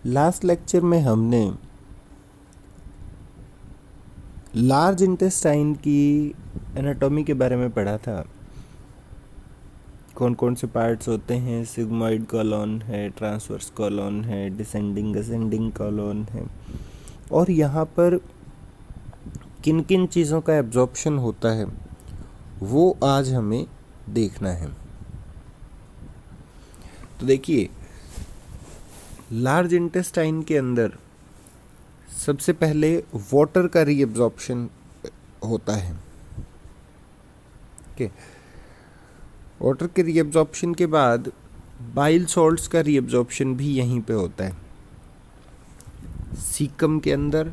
Last lecture में हमने large intestine की एनाटॉमी के बारे में पढ़ा था। कौन कौन से पार्ट्स होते हैं, सिग्मॉइड कॉलोन है, ट्रांसवर्स कॉलोन है, डिसेंडिंग असेंडिंग कॉलोन है, और यहाँ पर किन किन चीज़ों का एब्जॉर्प्शन होता है वो आज हमें देखना है। तो देखिए, लार्ज इंटेस्टाइन के अंदर सबसे पहले वाटर का रीअब्जॉर्प्शन होता है। ओके, वाटर के रीअब्जॉर्प्शन के बाद बाइल सॉल्ट्स का रीअब्जॉर्प्शन भी यहीं पे होता है, सीकम के अंदर,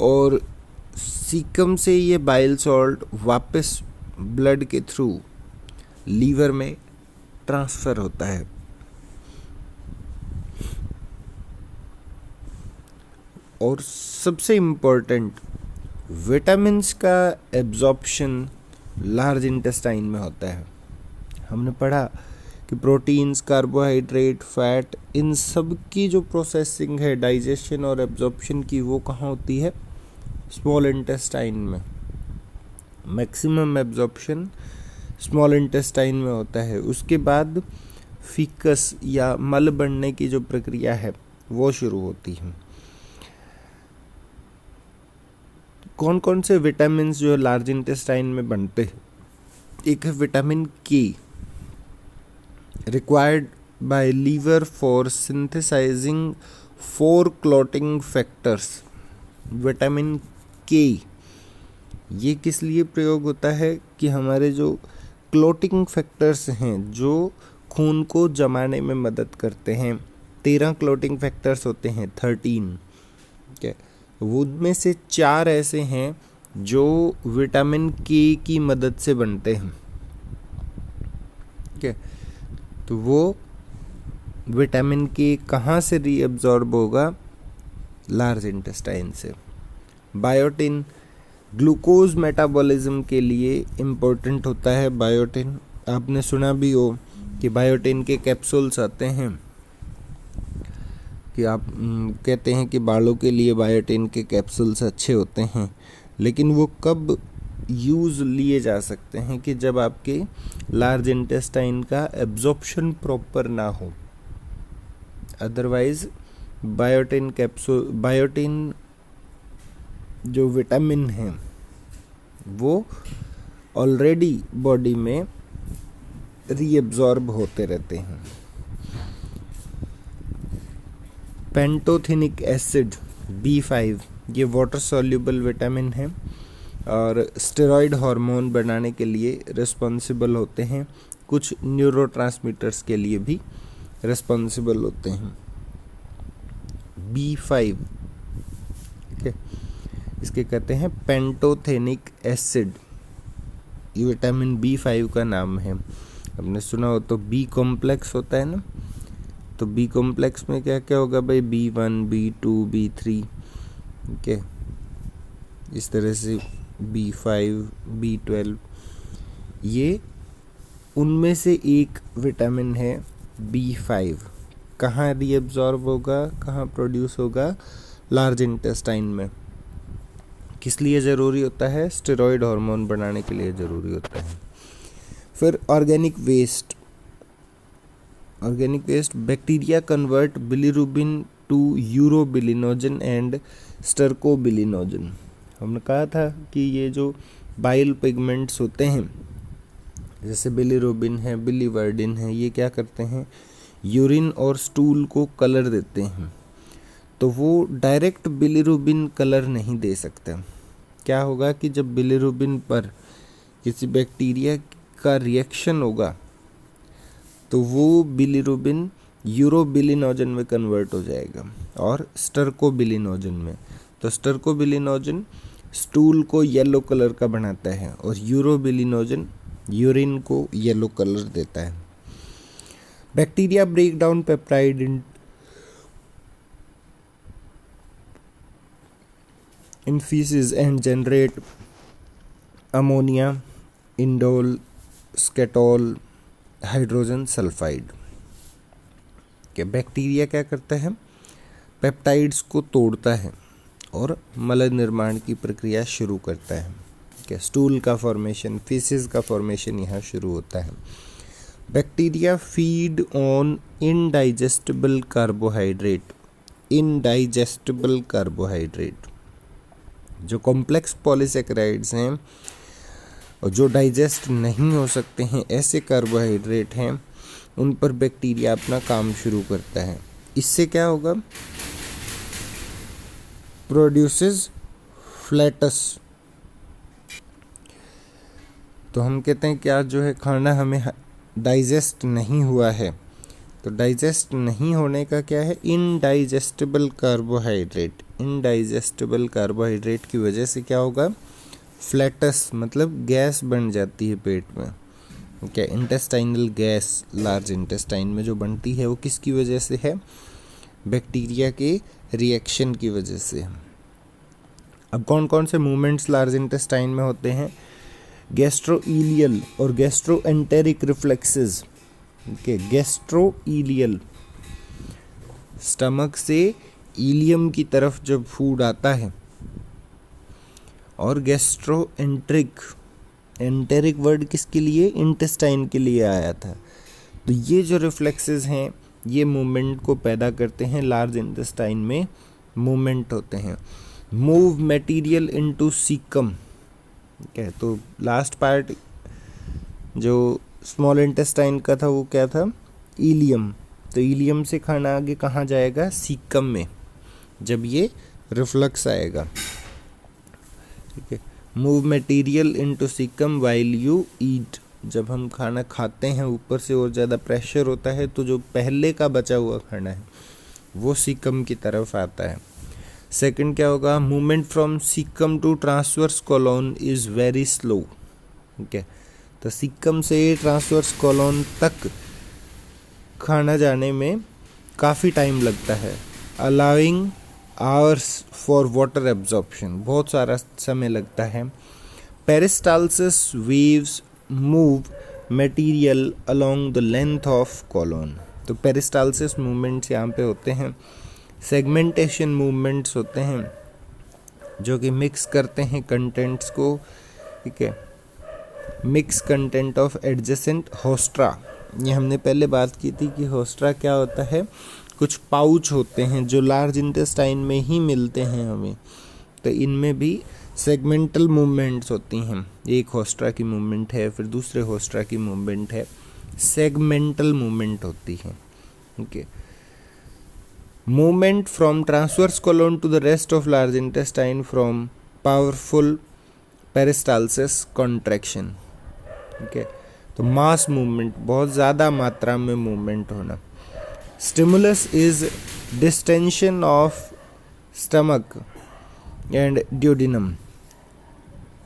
और सीकम से ये बाइल सॉल्ट वापस ब्लड के थ्रू लीवर में ट्रांसफ़र होता है। और सबसे इम्पोर्टेंट, विटामिन्स का एब्जॉर्प्शन लार्ज इंटेस्टाइन में होता है। हमने पढ़ा कि प्रोटीन्स, कार्बोहाइड्रेट, फैट, इन सब की जो प्रोसेसिंग है डाइजेशन और एब्जॉर्प्शन की, वो कहाँ होती है? स्मॉल इंटेस्टाइन में। मैक्सिमम एब्जॉर्प्शन स्मॉल इंटेस्टाइन में होता है। उसके बाद फीकस या मल बनने की जो प्रक्रिया है वो शुरू होती है। कौन कौन से विटामिन जो लार्ज इंटेस्टाइन में बनते हैं? एक है vitamin K, required by liver for synthesising 4 clotting factors. Vitamin K ये किस लिए प्रयोग होता है? कि हमारे जो क्लॉटिंग फैक्टर्स हैं जो खून को जमाने में मदद करते हैं, 13 क्लॉटिंग फैक्टर्स होते हैं, 13, ठीक है, उनमें से 4 ऐसे हैं जो विटामिन के की मदद से बनते हैं। ठीक है, तो वो विटामिन के कहाँ से रीअब्जॉर्ब होगा? लार्ज इंटेस्टाइन से। बायोटिन ग्लूकोज मेटाबॉलिज्म के लिए इम्पोर्टेंट होता है। बायोटिन आपने सुना भी हो कि बायोटिन के कैप्सूल्स आते हैं, कि आप कहते हैं कि बालों के लिए बायोटिन के कैप्सूल्स अच्छे होते हैं, लेकिन वो कब यूज़ लिए जा सकते हैं? कि जब आपके लार्ज इंटेस्टाइन का एब्जॉर्प्शन प्रॉपर ना हो। अदरवाइज बायोटिन कैप्सूल, बायोटिन जो विटामिन है वो ऑलरेडी बॉडी में रीअब्जॉर्ब होते रहते हैं। पेंटोथेनिक एसिड B5 ये वाटर सॉल्युबल विटामिन है और स्टेरॉइड हार्मोन बनाने के लिए रिस्पॉन्सिबल होते हैं। कुछ न्यूरोट्रांसमीटर्स के लिए भी रिस्पॉन्सिबल होते हैं। B5, ठीक है, इसके कहते हैं पेंटोथेनिक एसिड। ये विटामिन B5 का नाम है। आपने सुना हो तो बी कॉम्प्लेक्स होता है ना, तो बी कॉम्प्लेक्स में क्या क्या होगा भाई? B1, B2, B3, ठीक है, इस तरह से B5, B12, ये उनमें से एक विटामिन है B5। कहाँ रीअब्जॉर्ब होगा, कहाँ प्रोड्यूस होगा? लार्ज इंटेस्टाइन में। किस लिए ज़रूरी होता है? स्टेरॉइड हार्मोन बनाने के लिए ज़रूरी होता है। फिर organic waste. Organic waste, bacteria convert bilirubin to urobilinogen and stercobilinogen. हमने कहा था कि ये जो बाइल पिगमेंट्स होते हैं जैसे बिलीरुबिन है, बिलीवर्डिन है, ये क्या करते हैं? यूरिन और स्टूल को कलर देते हैं। तो वो डायरेक्ट बिलीरुबिन कलर नहीं दे सकते। क्या होगा कि जब बिलीरुबिन पर किसी बैक्टीरिया का रिएक्शन होगा तो वो बिलीरुबिन यूरोबिलिनोजन में कन्वर्ट हो जाएगा और स्टर्कोबिलिनोजन में। तो स्टर्कोबिलिनोजन स्टूल को येलो कलर का बनाता है और यूरोबिलिनोजन यूरिन को येलो कलर देता है। Bacteria break down peptide in feces and generate ammonia, indole, skatole, hydrogen sulphide. क्या बैक्टीरिया क्या करता है? पेप्टाइड्स को तोड़ता है और मल निर्माण की प्रक्रिया शुरू करता है। क्या स्टूल का फॉर्मेशन, फीसेस का फॉर्मेशन यहाँ शुरू होता है। Bacteria feed on indigestible carbohydrate. Indigestible carbohydrate जो कॉम्प्लेक्स पॉलीसेकेराइड्स हैं और जो डाइजेस्ट नहीं हो सकते हैं, ऐसे कार्बोहाइड्रेट हैं, उन पर बैक्टीरिया अपना काम शुरू करता है। इससे क्या होगा? Produces flats. तो हम कहते हैं क्या जो है खाना हमें डाइजेस्ट नहीं हुआ है, तो डाइजेस्ट नहीं होने का क्या है? Indigestible carbohydrate. इनडाइजेस्टिबल कार्बोहाइड्रेट की वजह से क्या होगा? फ्लैटस मतलब गैस बन जाती है पेट में। क्या इंटेस्टाइनल गैस लार्ज इंटेस्टाइन में जो बनती है वो किसकी वजह से है? बैक्टीरिया के रिएक्शन की वजह से। अब कौन कौन से मूवमेंट्स लार्ज इंटेस्टाइन में होते हैं? गैस्ट्रोइलियल और गैस्ट्रोएंटेरिक रिफ्लेक्सेस। गैस्ट्रोइलियल स्टमक से इलियम की तरफ जब फूड आता है, और गैस्ट्रोएंटेरिक, एंटेरिक वर्ड किसके लिए? इंटेस्टाइन के लिए आया था। तो ये जो रिफ्लेक्सेस हैं ये मूवमेंट को पैदा करते हैं, लार्ज इंटेस्टाइन में मूवमेंट होते हैं। Move material into caecum. क्या तो लास्ट पार्ट जो स्मॉल इंटेस्टाइन का था वो क्या था? इलियम। तो इलियम से खाना आगे कहाँ जाएगा? सीकम में, जब ये रिफ्लक्स आएगा। ठीक है। Move material into caecum while you eat. जब हम खाना खाते हैं ऊपर से और ज़्यादा प्रेशर होता है तो जो पहले का बचा हुआ खाना है वो सीकम की तरफ आता है। सेकंड क्या होगा? Movement from caecum to transverse colon is very slow. ठीक है। तो सीकम से ट्रांसवर्स कॉलोन तक खाना जाने में काफ़ी टाइम लगता है। Allowing hours for water absorption, बहुत सारा समय लगता है। Peristalsis waves move material along the length of colon. तो पेरिस्टाल्सिस मूवमेंट्स यहाँ पे होते हैं। सेगमेंटेशन मूवमेंट्स होते हैं जो कि मिक्स करते हैं कंटेंट्स को। ठीक है। Mix content of adjacent haustra. ये हमने पहले बात की थी कि होस्ट्रा क्या होता है? कुछ पाउच होते हैं जो लार्ज इंटेस्टाइन में ही मिलते हैं हमें। तो इनमें भी सेगमेंटल मूवमेंट्स होती हैं। एक होस्ट्रा की मूवमेंट है, फिर दूसरे होस्ट्रा की मूवमेंट है, सेगमेंटल मूवमेंट होती है। Okay. Movement from transverse colon to the rest of large intestine from powerful peristalsis contraction. ठीक है। तो मास मूवमेंट, बहुत ज़्यादा मात्रा में मूवमेंट होना। Stimulus is distension of stomach and duodenum.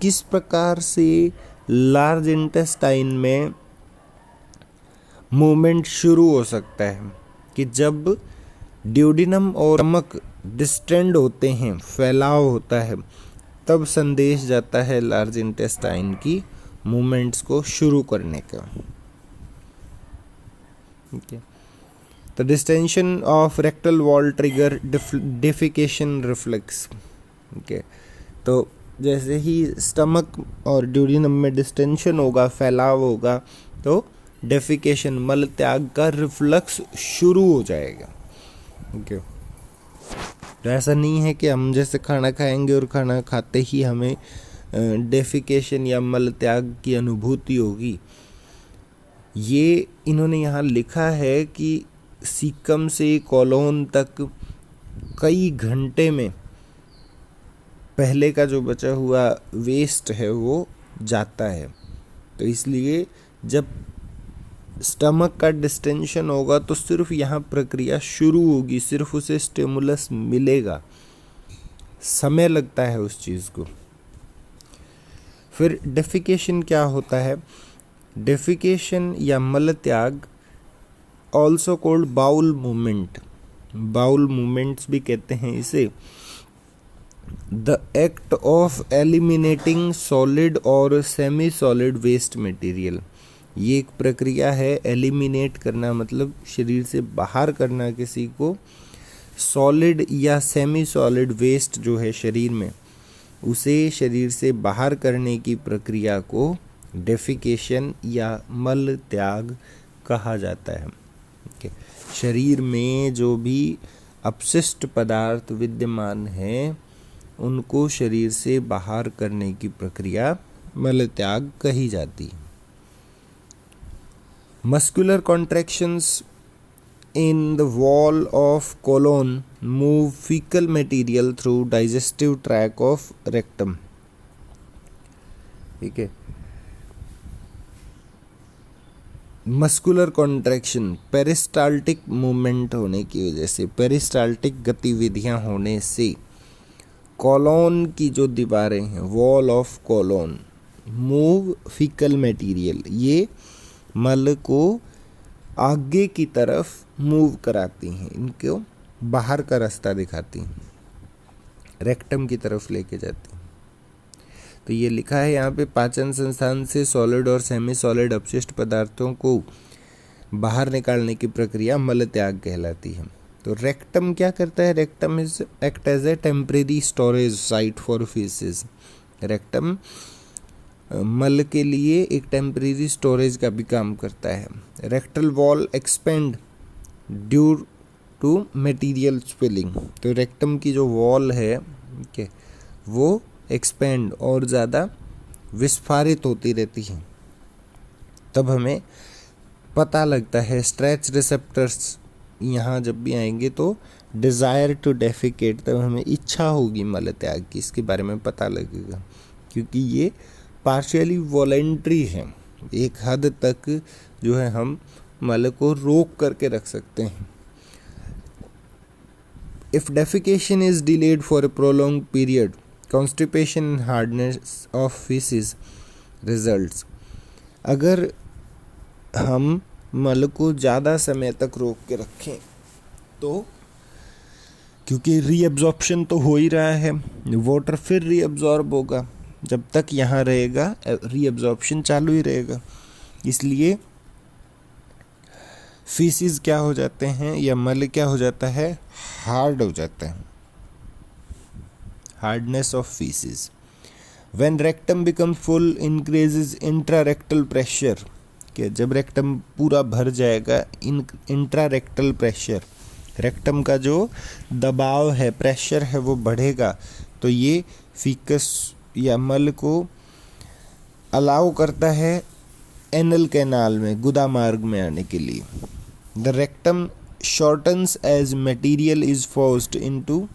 किस प्रकार से लार्ज इंटेस्टाइन में मूवमेंट शुरू हो सकता है? कि जब ड्यूडिनम और स्टमक डिस्टेंड होते हैं, फैलाव होता है, तब संदेश जाता है लार्ज इंटेस्टाइन की मूवमेंट्स को शुरू करने का। okay. The distension of rectal wall trigger defecation reflex। okay. तो जैसे ही स्टमक और ड्यूडिनम में डिस्टेंशन होगा, फैलाव होगा, तो डेफिकेशन, मल त्याग का रिफ्लक्स शुरू हो जाएगा। okay. तो ऐसा नहीं है कि हम जैसे खाना खाएंगे और खाना खाते ही हमें डेफिकेशन या मल त्याग की अनुभूति होगी। ये इन्होंने यहाँ लिखा है कि सीकम से कॉलोन तक कई घंटे में पहले का जो बचा हुआ वेस्ट है वो जाता है। तो इसलिए जब स्टमक का डिस्टेंशन होगा तो सिर्फ यहाँ प्रक्रिया शुरू होगी, सिर्फ उसे स्टिमुलस मिलेगा, समय लगता है उस चीज़ को। फिर डेफिकेशन क्या होता है? डेफिकेशन या मल त्याग also called bowel movement, bowel movements भी कहते हैं इसे। The act of eliminating solid और सेमी सॉलिड वेस्ट मटेरियल। ये एक प्रक्रिया है, एलिमिनेट करना मतलब शरीर से बाहर करना किसी को, सॉलिड या सेमी सॉलिड वेस्ट जो है शरीर में, उसे शरीर से बाहर करने की प्रक्रिया को डेफिकेशन या मल त्याग कहा जाता है। शरीर में जो भी अपशिष्ट पदार्थ विद्यमान हैं उनको शरीर से बाहर करने की प्रक्रिया मल त्याग कही जाती है। Muscular contractions in the wall of colon move fecal material through digestive tract of rectum। ठीक है, मस्कुलर कॉन्ट्रैक्शन पेरिस्टाल्टिक मूवमेंट होने की वजह से, पेरिस्टाल्टिक गतिविधियां होने से कॉलोन की जो दीवारें हैं, wall of colon, move faecal material, ये मल को आगे की तरफ मूव कराती हैं, इनको बाहर का रास्ता दिखाती हैं, रेक्टम की तरफ लेके जाती हैं। तो ये लिखा है यहाँ पे, पाचन संस्थान से सॉलिड और सेमी सॉलिड अपशिष्ट पदार्थों को बाहर निकालने की प्रक्रिया मल त्याग कहलाती है। तो रेक्टम क्या करता है? Rectum is act as a temporary storage site for faeces. Rectum मल के लिए एक टेम्परेरी स्टोरेज का भी काम करता है। Rectal wall expand due to material spilling. तो रेक्टम की जो वॉल है वो एक्सपेंड और ज़्यादा विस्फारित होती रहती है, तब हमें पता लगता है। स्ट्रेच रिसेप्टर्स यहाँ जब भी आएंगे तो डिज़ायर टू डेफिकेट, तब हमें इच्छा होगी मल त्याग की, इसके बारे में पता लगेगा, क्योंकि ये पार्शियली वॉलेंट्री है। एक हद तक जो है हम मल को रोक करके रख सकते हैं। If defecation is delayed for a prolong period, constipation and hardness of faeces results. अगर हम मल को ज़्यादा समय तक रोक के रखें तो, क्योंकि रीअब्जॉर्प्शन तो हो ही रहा है, वाटर फिर रीअब्जॉर्ब होगा, जब तक यहाँ रहेगा रीअब्जॉर्प्शन चालू ही रहेगा, इसलिए फीसिस क्या हो जाते हैं या मल क्या हो जाता है? हार्ड हो जाता है। Hardness of faeces. When rectum become full increases intrarectal pressure, कि जब रेक्टम पूरा भर जाएगा, इंट्रारेक्टल प्रेशर, रेक्टम का जो दबाव है, प्रेशर है, वो बढ़ेगा, तो ये फीकस या मल को अलाउ करता है एनल कैनाल में, गुदा मार्ग में आने के लिए। The rectum shortens as material is forced into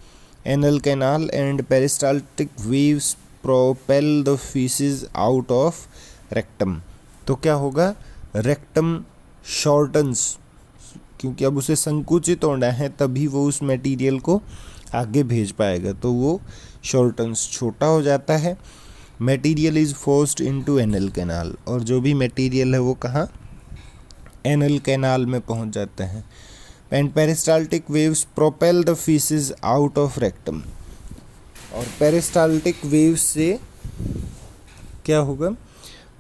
anal canal and peristaltic waves propel the faeces out of rectum. तो क्या होगा? रेक्टम शॉर्टन्स, क्योंकि अब उसे संकुचित होना है, तभी वो उस मटेरियल को आगे भेज पाएगा, तो वो शॉर्टन्स, छोटा हो जाता है। Material is forced into anal canal, और जो भी मटेरियल है वो कहाँ? एनल कैनाल में पहुंच जाते हैं। And peristaltic waves propel the faeces out of rectum, और पेरिस्टाल्टिक वेव्स से क्या होगा?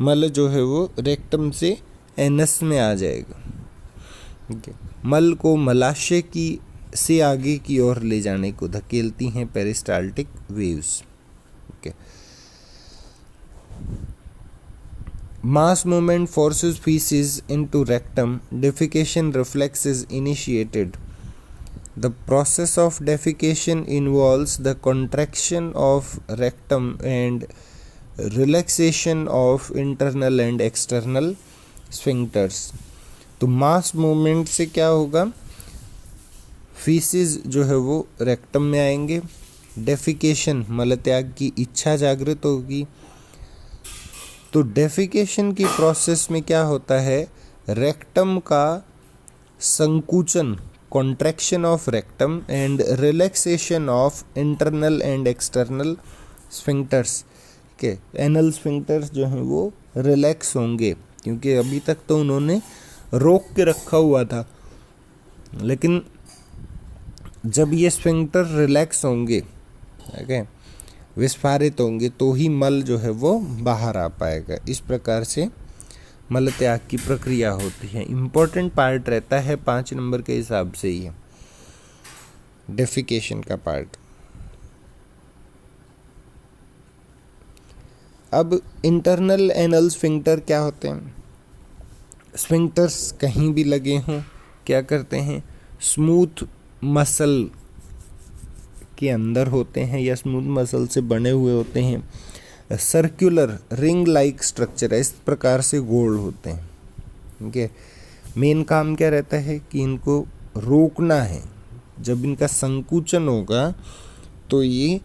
मल जो है वो रेक्टम से एनस में आ जाएगा। मल को मलाशय की से आगे की ओर ले जाने को धकेलती हैं peristaltic waves. Mass movement forces feces into rectum. Defecation reflex is initiated. The process of defecation involves the contraction of rectum and relaxation of internal and external sphincters. तो मास मूवमेंट से क्या होगा? फीसिस जो है वो rectum में आएंगे, defecation मल त्याग की इच्छा जागृत होगी। तो डेफिकेशन की प्रोसेस में क्या होता है? रेक्टम का संकुचन, contraction of rectum and relaxation of internal and external sphincters के, एनल स्फिंक्टर्स जो हैं वो रिलैक्स होंगे, क्योंकि अभी तक तो उन्होंने रोक के रखा हुआ था, लेकिन जब ये स्फिंक्टर रिलैक्स होंगे, विस्फारित होंगे, तो ही मल जो है वो बाहर आ पाएगा। इस प्रकार से मल त्याग की प्रक्रिया होती है। इम्पोर्टेंट पार्ट रहता है 5 नंबर के हिसाब से ही। डेफिकेशन का पार्ट। अब इंटरनल एनल स्फिंक्टर क्या होते हैं? स्फिंक्टर्स कहीं भी लगे हों, क्या करते हैं, स्मूथ मसल के अंदर होते हैं या स्मूथ मसल से बने हुए होते हैं। सर्कुलर रिंग लाइक स्ट्रक्चर है, इस प्रकार से गोल होते हैं। ठीक है, मेन काम क्या रहता है कि इनको रोकना है। जब इनका संकुचन होगा तो ये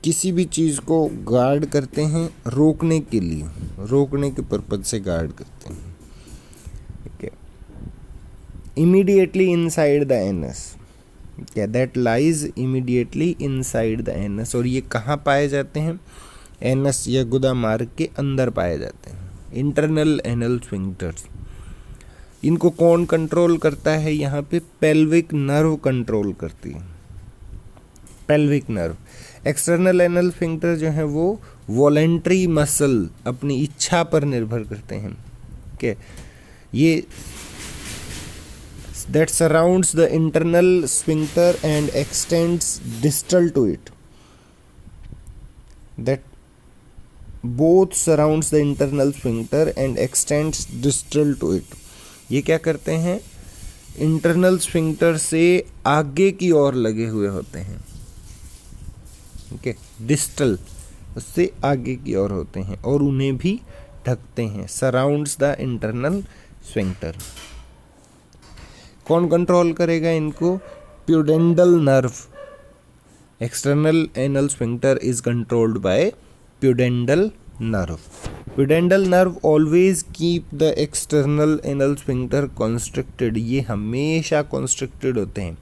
किसी भी चीज़ को गार्ड करते हैं, रोकने के लिए, रोकने के पर्पज से गार्ड करते हैं। ठीक है, इमीडिएटली इनसाइड द एनस, क्या that lies immediately inside the anus. और ये कहाँ पाए जाते हैं? एनस या गुदा मार्ग के अंदर पाए जाते हैं, इंटरनल एनल स्फिंक्टर्स। इनको कौन कंट्रोल करता है? यहाँ पे पेल्विक नर्व कंट्रोल करती है, pelvic nerve. External anal sphincter जो है वो वॉलेंट्री मसल, अपनी इच्छा पर निर्भर करते हैं। ओके, ये that surrounds the internal sphincter and extends distal to it, that both surrounds the internal sphincter and extends distal to it। ये क्या करते हैं? इंटरनल स्फिंक्टर से आगे की ओर लगे हुए होते हैं। ओके, डिस्टल उससे आगे की ओर होते हैं और उन्हें भी ढकते हैं। Surrounds the internal sphincter. कौन कंट्रोल करेगा इनको? Pudendal nerve. External anal sphincter is controlled by pudendal nerve. Pudendal nerve always keep the external anal sphincter constricted. ये हमेशा कॉन्स्ट्रिक्टेड होते हैं।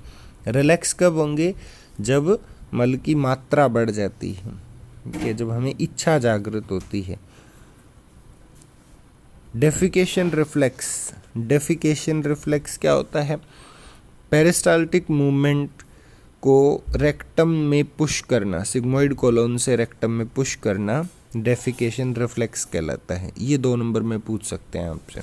रिलैक्स कब होंगे? जब मल की मात्रा बढ़ जाती है, कि जब हमें इच्छा जागृत होती है। Defecation reflex. डेफिकेशन रिफ्लेक्स क्या होता है? पेरिस्टाल्टिक मूवमेंट को रेक्टम में पुश करना, सिग्मोइड कोलोन से रेक्टम में पुश करना डेफिकेशन रिफ्लेक्स कहलाता है। ये 2 नंबर में पूछ सकते हैं आपसे।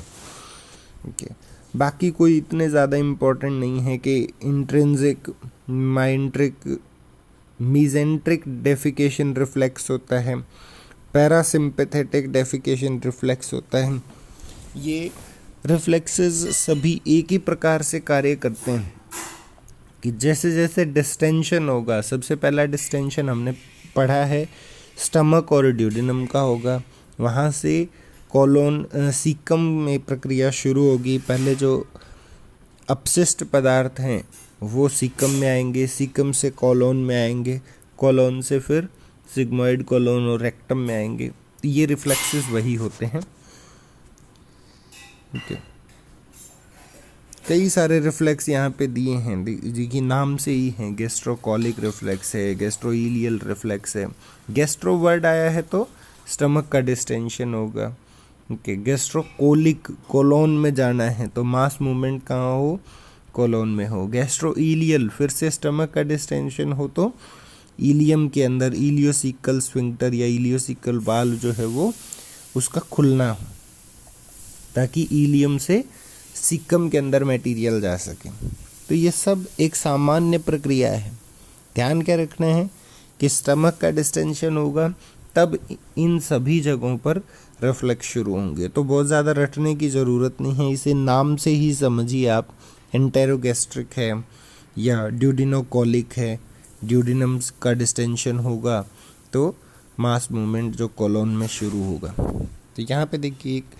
ओके, बाकी कोई इतने ज़्यादा इम्पोर्टेंट नहीं है कि इंट्रिंसिक, माइंट्रिक, मीजेंट्रिक डेफिकेशन रिफ्लेक्स होता है, पैरासिम्पैथेटिक डेफिकेशन रिफ्लेक्स होता है। ये रिफ्लेक्सेस सभी एक ही प्रकार से कार्य करते हैं कि जैसे जैसे डिस्टेंशन होगा, सबसे पहला डिस्टेंशन हमने पढ़ा है स्टमक और ड्यूडेनम का होगा, वहाँ से कोलोन सीकम में प्रक्रिया शुरू होगी। पहले जो अपशिष्ट पदार्थ हैं वो सीकम में आएंगे, सीकम से कोलोन में आएंगे, कोलोन से फिर सिग्मोइड कोलोन और रेक्टम में आएंगे। ये रिफ्लेक्सेस वही होते हैं। ओके, कई सारे रिफ्लेक्स यहाँ पे दिए हैं, जिनकी नाम से ही हैं। गैस्ट्रोकोलिक रिफ्लेक्स है, गैस्ट्रोइलियल रिफ्लेक्स है। गैस्ट्रो वर्ड आया है तो स्टमक का डिस्टेंशन होगा। ओके, गैस्ट्रोकोलिक, कोलोन में जाना है तो मास मूवमेंट कहाँ हो? कोलोन में हो। गैस्ट्रोइलियल, फिर से स्टमक का डिस्टेंशन हो तो इलियम के अंदर इलियोसिकल स्फिंक्टर या इलियोसिकल वाल्व जो है वो उसका खुलना हो, ताकि इलियम से सीकम के अंदर मटेरियल जा सके। तो ये सब एक सामान्य प्रक्रिया है। ध्यान क्या रखना है कि स्टमक का डिस्टेंशन होगा तब इन सभी जगहों पर रिफ्लेक्स शुरू होंगे। तो बहुत ज़्यादा रटने की ज़रूरत नहीं है, इसे नाम से ही समझिए आप। एंटेरोगैस्ट्रिक है या ड्यूडिनोकोलिक है, ड्यूडिनम का डिस्टेंशन होगा तो मास मूवमेंट जो कोलोन में शुरू होगा। तो यहाँ पे देखिए एक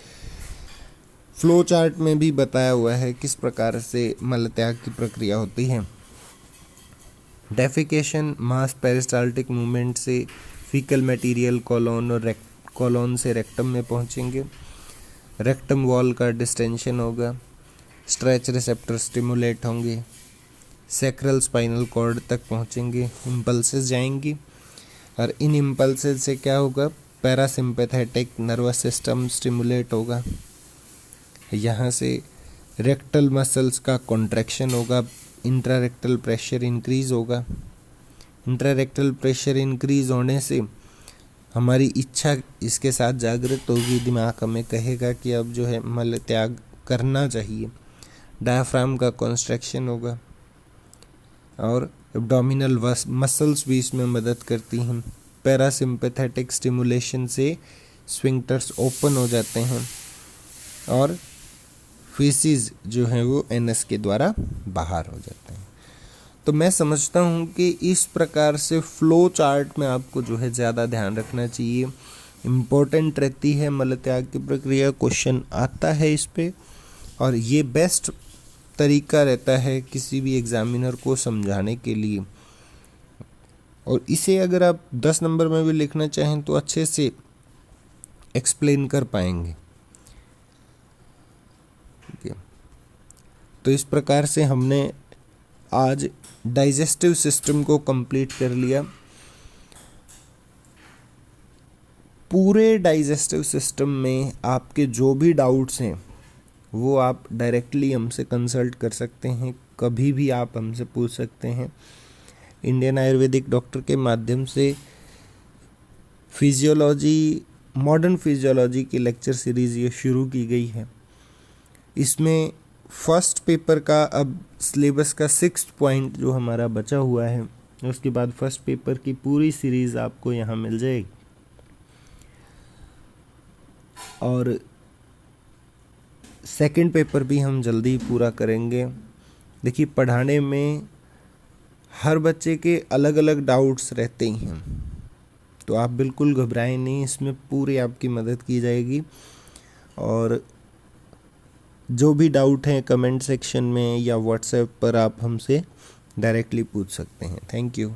फ्लो चार्ट में भी बताया हुआ है किस प्रकार से मलत्याग की प्रक्रिया होती है। डेफिकेशन, मास पेरिस्टाल्टिक मूवमेंट से फीकल मटेरियल कोलोन और कोलोन से रेक्टम में पहुंचेंगे। रेक्टम वॉल का डिस्टेंशन होगा, स्ट्रेच रिसेप्टर स्टिमुलेट होंगे, सैक्रल स्पाइनल कॉर्ड तक पहुंचेंगे, इम्पल्सेस जाएंगी और इन इम्पल्सेस से क्या होगा? पैरासिम्पैथेटिक नर्वस सिस्टम स्टिमुलेट होगा। यहाँ से रेक्टल मसल्स का कॉन्ट्रैक्शन होगा, इंट्रारेक्टल प्रेशर इंक्रीज होगा। इंट्रारेक्टल प्रेशर इंक्रीज होने से हमारी इच्छा इसके साथ जागृत होगी, दिमाग हमें कहेगा कि अब जो है मल त्याग करना चाहिए। डायफ्राम का कॉन्स्ट्रक्शन होगा, और एब्डोमिनल मसल्स भी इसमें मदद करती हैं। पैरासिम्पैथेटिक स्टिमुलेशन से स्फिंक्टर्स ओपन हो जाते हैं और फीसिस जो है वो एनस के द्वारा बाहर हो जाते हैं। तो मैं समझता हूँ कि इस प्रकार से फ्लो चार्ट में आपको जो है ज़्यादा ध्यान रखना चाहिए, इम्पोर्टेंट रहती है मलत्याग की प्रक्रिया, क्वेश्चन आता है इस पे, और ये बेस्ट तरीका रहता है किसी भी एग्जामिनर को समझाने के लिए। और इसे अगर आप 10 नंबर में भी लिखना चाहें तो अच्छे से एक्सप्लेन कर पाएंगे। ठीक है, तो इस प्रकार से हमने आज डाइजेस्टिव सिस्टम को कंप्लीट कर लिया। पूरे डाइजेस्टिव सिस्टम में आपके जो भी डाउट्स हैं वो आप डायरेक्टली हमसे कंसल्ट कर सकते हैं, कभी भी आप हमसे पूछ सकते हैं। इंडियन आयुर्वेदिक डॉक्टर के माध्यम से फिजियोलॉजी, मॉडर्न फिजियोलॉजी की लेक्चर सीरीज़ ये शुरू की गई है। इसमें फर्स्ट पेपर का अब सिलेबस का 6th पॉइंट जो हमारा बचा हुआ है, उसके बाद फर्स्ट पेपर की पूरी सीरीज़ आपको यहाँ मिल जाएगी। और सेकंड पेपर भी हम जल्दी पूरा करेंगे। देखिए, पढ़ाने में हर बच्चे के अलग अलग डाउट्स रहते ही हैं, तो आप बिल्कुल घबराएं नहीं, इसमें पूरी आपकी मदद की जाएगी। और जो भी डाउट हैं कमेंट सेक्शन में या व्हाट्सएप पर आप हमसे डायरेक्टली पूछ सकते हैं। Thank you.